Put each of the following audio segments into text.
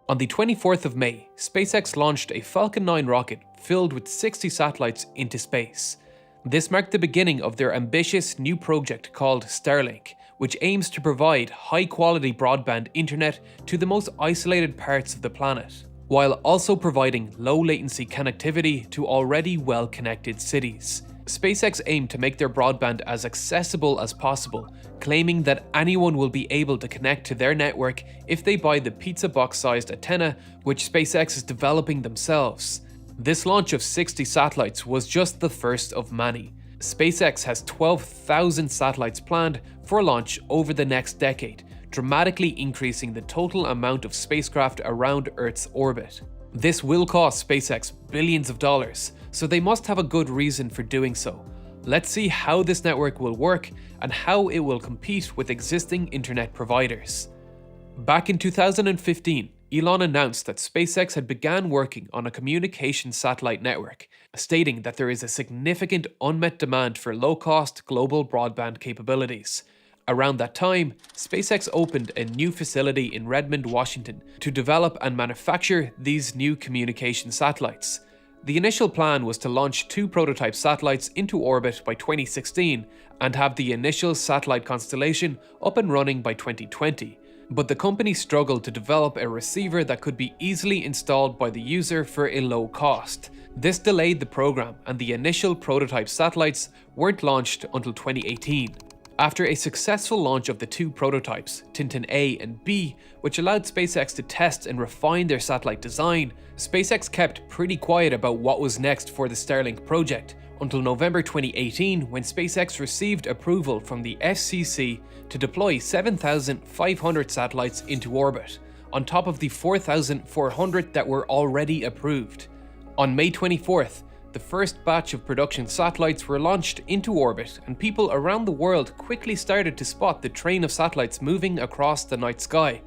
On the 24th of May, SpaceX launched a Falcon 9 rocket filled with 60 satellites into space. This marked the beginning of their ambitious new project called Starlink, which aims to provide high-quality broadband internet to the most isolated parts of the planet, while also providing low-latency connectivity to already well-connected cities. SpaceX aimed to make their broadband as accessible as possible, claiming that anyone will be able to connect to their network if they buy the pizza box-sized antenna, which SpaceX is developing themselves. This launch of 60 satellites was just the first of many. SpaceX has 12,000 satellites planned for launch over the next decade, dramatically increasing the total amount of spacecraft around Earth's orbit. This will cost SpaceX billions of dollars, so they must have a good reason for doing so. Let's see how this network will work and how it will compete with existing internet providers. Back in 2015, Elon announced that SpaceX had begun working on a communication satellite network, stating that there is a significant unmet demand for low-cost global broadband capabilities. Around that time, SpaceX opened a new facility in Redmond, Washington, to develop and manufacture these new communication satellites. The initial plan was to launch 2 prototype satellites into orbit by 2016 and have the initial satellite constellation up and running by 2020. But the company struggled to develop a receiver that could be easily installed by the user for a low cost. This delayed the program, and the initial prototype satellites weren't launched until 2018. After a successful launch of the 2 prototypes, Tintin A and B, which allowed SpaceX to test and refine their satellite design, SpaceX kept pretty quiet about what was next for the Starlink project, until November 2018 when SpaceX received approval from the FCC to deploy 7,500 satellites into orbit, on top of the 4,400 that were already approved. On May 24th, the first batch of production satellites were launched into orbit, and people around the world quickly started to spot the train of satellites moving across the night sky.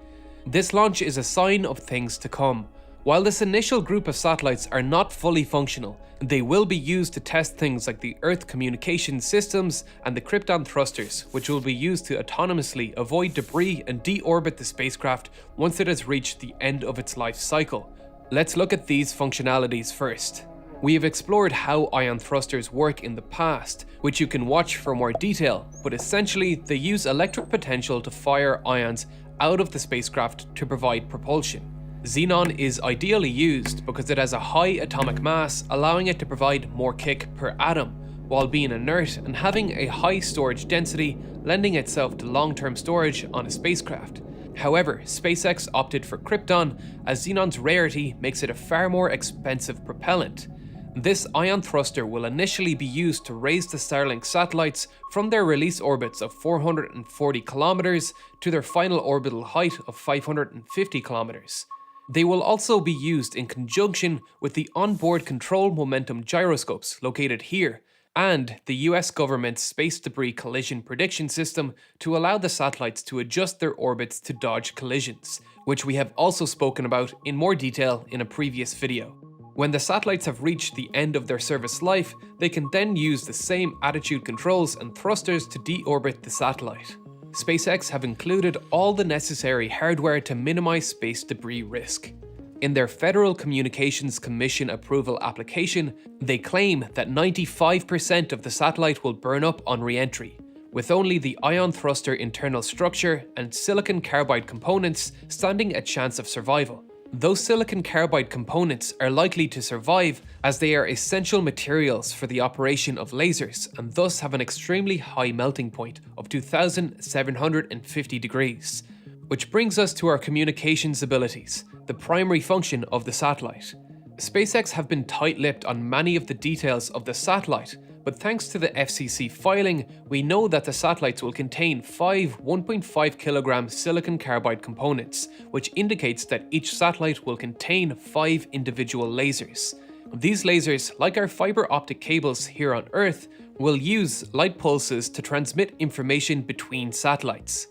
This launch is a sign of things to come. While this initial group of satellites are not fully functional, they will be used to test things like the Earth communication systems and the Krypton thrusters, which will be used to autonomously avoid debris and deorbit the spacecraft once it has reached the end of its life cycle. Let's look at these functionalities first. We have explored how ion thrusters work in the past, which you can watch for more detail, but essentially they use electric potential to fire ions out of the spacecraft to provide propulsion. Xenon is ideally used because it has a high atomic mass, allowing it to provide more kick per atom, while being inert and having a high storage density, lending itself to long-term storage on a spacecraft. However, SpaceX opted for Krypton, as Xenon's rarity makes it a far more expensive propellant. This ion thruster will initially be used to raise the Starlink satellites from their release orbits of 440 kilometers to their final orbital height of 550 kilometers. They will also be used in conjunction with the onboard control momentum gyroscopes located here, and the US government's space debris collision prediction system to allow the satellites to adjust their orbits to dodge collisions, which we have also spoken about in more detail in a previous video. When the satellites have reached the end of their service life, they can then use the same attitude controls and thrusters to deorbit the satellite. SpaceX have included all the necessary hardware to minimize space debris risk. In their Federal Communications Commission approval application, they claim that 95% of the satellite will burn up on re-entry, with only the ion thruster internal structure and silicon carbide components standing a chance of survival. Those silicon carbide components are likely to survive as they are essential materials for the operation of lasers and thus have an extremely high melting point of 2,750 degrees. Which brings us to our communications abilities, the primary function of the satellite. SpaceX have been tight-lipped on many of the details of the satellite, but thanks to the FCC filing, we know that the satellites will contain 5 1.5 kilogram silicon carbide components, which indicates that each satellite will contain 5 individual lasers. These lasers, like our fiber optic cables here on Earth, will use light pulses to transmit information between satellites.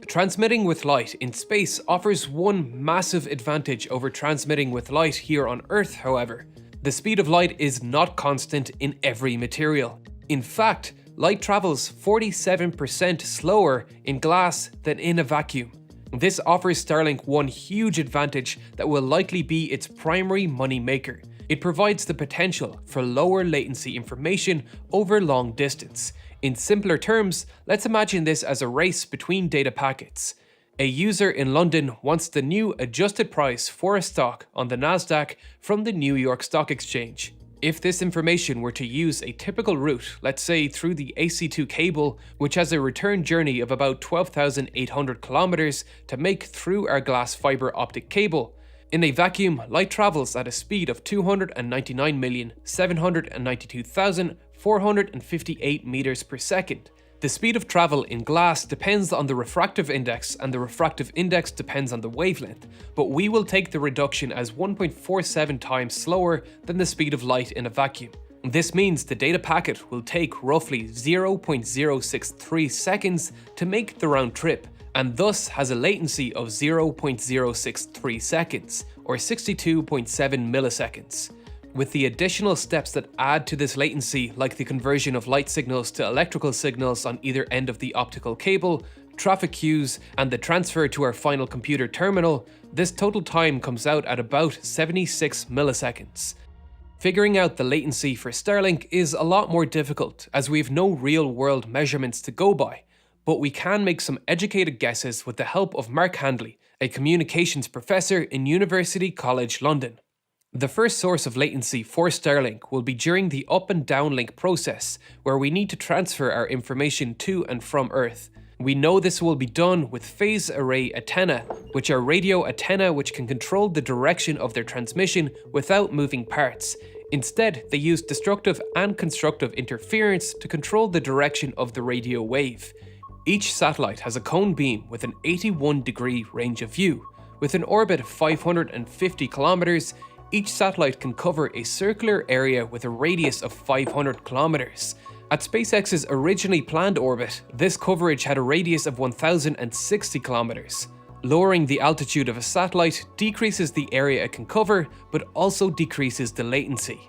Transmitting with light in space offers one massive advantage over transmitting with light here on Earth, however. The speed of light is not constant in every material. In fact, light travels 47% slower in glass than in a vacuum. This offers Starlink one huge advantage that will likely be its primary money maker. It provides the potential for lower latency information over long distance. In simpler terms, let's imagine this as a race between data packets. A user in London wants the new adjusted price for a stock on the Nasdaq from the New York Stock Exchange. If this information were to use a typical route, let's say through the AC2 cable, which has a return journey of about 12,800 kilometers to make through our glass fiber optic cable, in a vacuum, light travels at a speed of 299,792,458 meters per second. The speed of travel in glass depends on the refractive index, and the refractive index depends on the wavelength, but we will take the reduction as 1.47 times slower than the speed of light in a vacuum. This means the data packet will take roughly 0.063 seconds to make the round trip, and thus has a latency of 0.063 seconds, or 62.7 milliseconds. With the additional steps that add to this latency, like the conversion of light signals to electrical signals on either end of the optical cable, traffic queues, and the transfer to our final computer terminal, this total time comes out at about 76 milliseconds. Figuring out the latency for Starlink is a lot more difficult, as we have no real-world measurements to go by, but we can make some educated guesses with the help of Mark Handley, a communications professor in University College London. The first source of latency for Starlink will be during the up and downlink process, where we need to transfer our information to and from Earth. We know this will be done with phase array antennae, which are radio antennae which can control the direction of their transmission without moving parts. Instead, they use destructive and constructive interference to control the direction of the radio wave. Each satellite has a cone beam with an 81-degree range of view. With an orbit of 550 kilometers, each satellite can cover a circular area with a radius of 500 kilometers. At SpaceX's originally planned orbit, this coverage had a radius of 1,060 kilometers. Lowering the altitude of a satellite decreases the area it can cover, but also decreases the latency.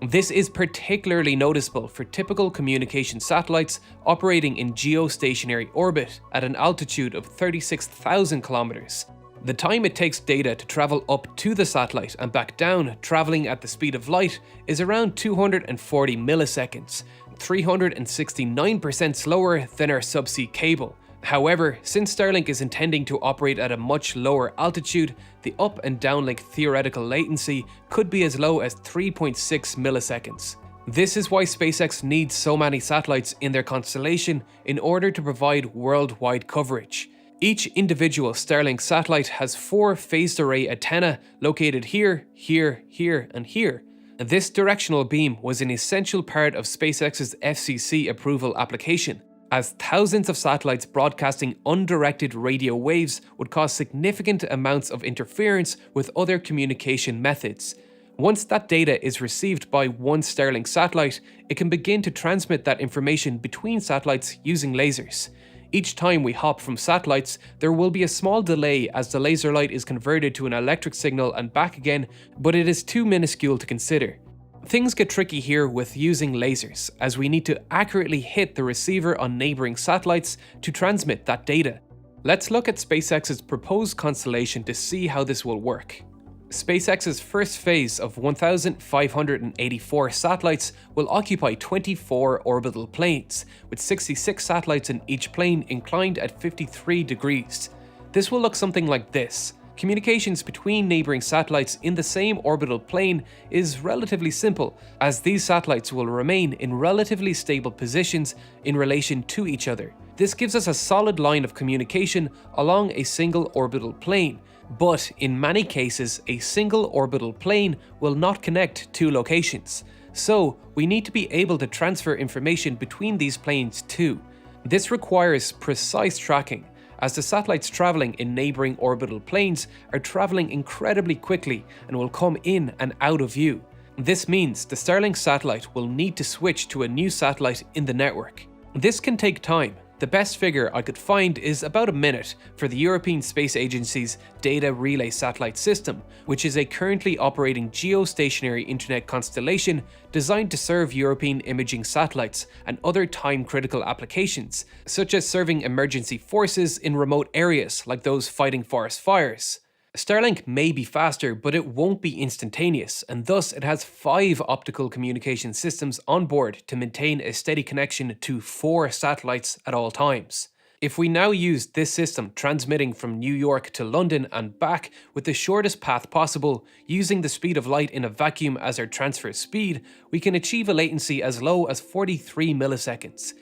This is particularly noticeable for typical communication satellites operating in geostationary orbit at an altitude of 36,000 kilometers. The time it takes data to travel up to the satellite and back down, traveling at the speed of light, is around 240 milliseconds, 369% slower than our subsea cable. However, since Starlink is intending to operate at a much lower altitude, the up and downlink theoretical latency could be as low as 3.6 milliseconds. This is why SpaceX needs so many satellites in their constellation in order to provide worldwide coverage. Each individual Starlink satellite has 4 phased array antennae located here, here, here, and here. This directional beam was an essential part of SpaceX's FCC approval application, as thousands of satellites broadcasting undirected radio waves would cause significant amounts of interference with other communication methods. Once that data is received by one Starlink satellite, it can begin to transmit that information between satellites using lasers. Each time we hop from satellites, there will be a small delay as the laser light is converted to an electric signal and back again, but it is too minuscule to consider. Things get tricky here with using lasers, as we need to accurately hit the receiver on neighbouring satellites to transmit that data. Let's look at SpaceX's proposed constellation to see how this will work. SpaceX's first phase of 1,584 satellites will occupy 24 orbital planes, with 66 satellites in each plane inclined at 53 degrees. This will look something like this. Communications between neighbouring satellites in the same orbital plane is relatively simple, as these satellites will remain in relatively stable positions in relation to each other. This gives us a solid line of communication along a single orbital plane. But in many cases, a single orbital plane will not connect two locations. So we need to be able to transfer information between these planes too. This requires precise tracking, as the satellites traveling in neighboring orbital planes are traveling incredibly quickly and will come in and out of view. This means the Starlink satellite will need to switch to a new satellite in the network. This can take time, The best figure I could find is about a minute for the European Space Agency's Data Relay Satellite System, which is a currently operating geostationary internet constellation designed to serve European imaging satellites and other time-critical applications, such as serving emergency forces in remote areas like those fighting forest fires. Starlink may be faster, but it won't be instantaneous, and thus it has 5 optical communication systems on board to maintain a steady connection to 4 satellites at all times. If we now use this system transmitting from New York to London and back with the shortest path possible, using the speed of light in a vacuum as our transfer speed, we can achieve a latency as low as 43 milliseconds.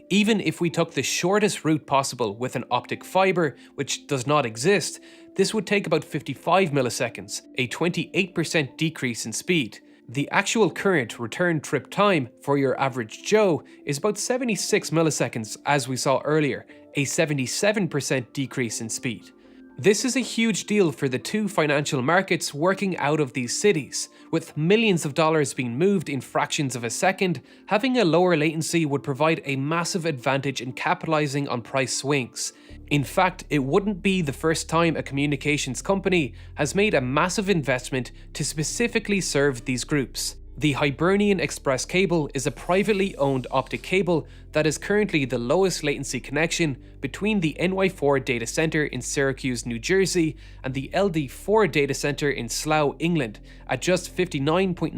Even if we took the shortest route possible with an optic fiber, which does not exist, this would take about 55 milliseconds, a 28% decrease in speed. The actual current return trip time for your average Joe is about 76 milliseconds, as we saw earlier, a 77% decrease in speed. This is a huge deal for the 2 financial markets working out of these cities. With millions of dollars being moved in fractions of a second, having a lower latency would provide a massive advantage in capitalizing on price swings. In fact, it wouldn't be the first time a communications company has made a massive investment to specifically serve these groups. The Hibernian Express cable is a privately owned optic cable that is currently the lowest latency connection between the NY4 data center in Syracuse, New Jersey and the LD4 data center in Slough, England at just 59.95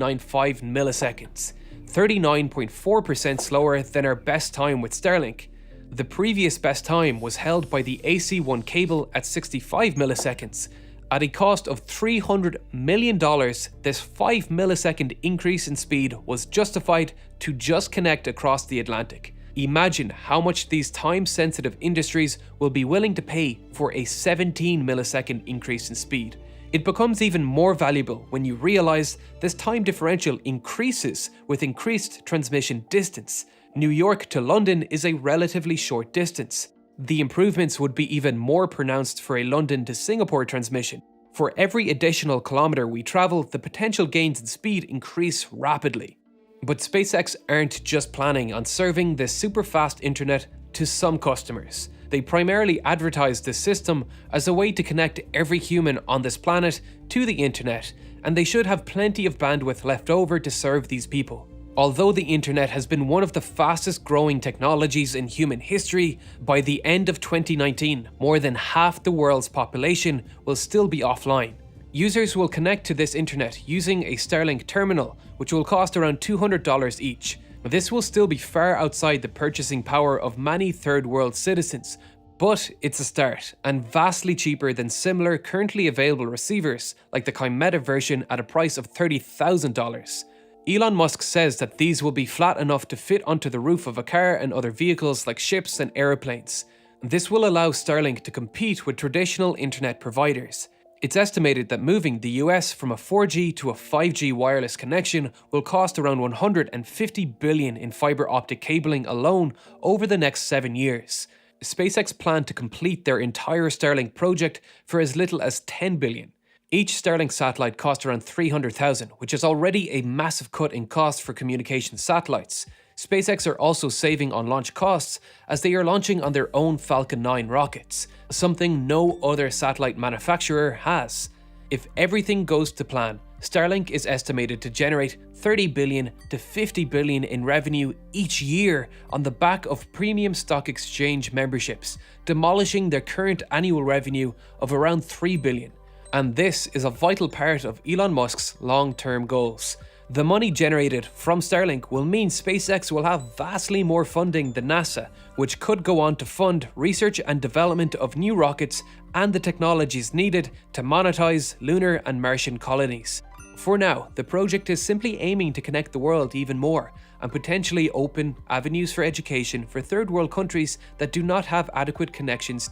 milliseconds, 39.4% slower than our best time with Starlink. The previous best time was held by the AC1 cable at 65 milliseconds. At a cost of $300 million, this 5 millisecond increase in speed was justified to just connect across the Atlantic. Imagine how much these time-sensitive industries will be willing to pay for a 17 millisecond increase in speed. It becomes even more valuable when you realize this time differential increases with increased transmission distance. New York to London is a relatively short distance. The improvements would be even more pronounced for a London to Singapore transmission. For every additional kilometer we travel, the potential gains in speed increase rapidly. But SpaceX aren't just planning on serving this super fast internet to some customers. They primarily advertise this system as a way to connect every human on this planet to the internet, and they should have plenty of bandwidth left over to serve these people. Although the internet has been one of the fastest growing technologies in human history, by the end of 2019, more than half the world's population will still be offline. Users will connect to this internet using a Starlink terminal, which will cost around $200 each. This will still be far outside the purchasing power of many third world citizens, but it's a start, and vastly cheaper than similar currently available receivers like the Chimera version at a price of $30,000. Elon Musk says that these will be flat enough to fit onto the roof of a car and other vehicles like ships and aeroplanes. This will allow Starlink to compete with traditional internet providers. It's estimated that moving the US from a 4G to a 5G wireless connection will cost around $150 billion in fiber optic cabling alone over the next 7 years. SpaceX plan to complete their entire Starlink project for as little as $10 billion. Each Starlink satellite cost around $300,000, which is already a massive cut in cost for communication satellites. SpaceX are also saving on launch costs as they are launching on their own Falcon 9 rockets, something no other satellite manufacturer has. If everything goes to plan, Starlink is estimated to generate $30 billion to $50 billion in revenue each year on the back of premium stock exchange memberships, demolishing their current annual revenue of around $3 billion. And this is a vital part of Elon Musk's long-term goals. The money generated from Starlink will mean SpaceX will have vastly more funding than NASA, which could go on to fund research and development of new rockets and the technologies needed to monetize lunar and Martian colonies. For now, the project is simply aiming to connect the world even more and potentially open avenues for education for third world countries that do not have adequate connections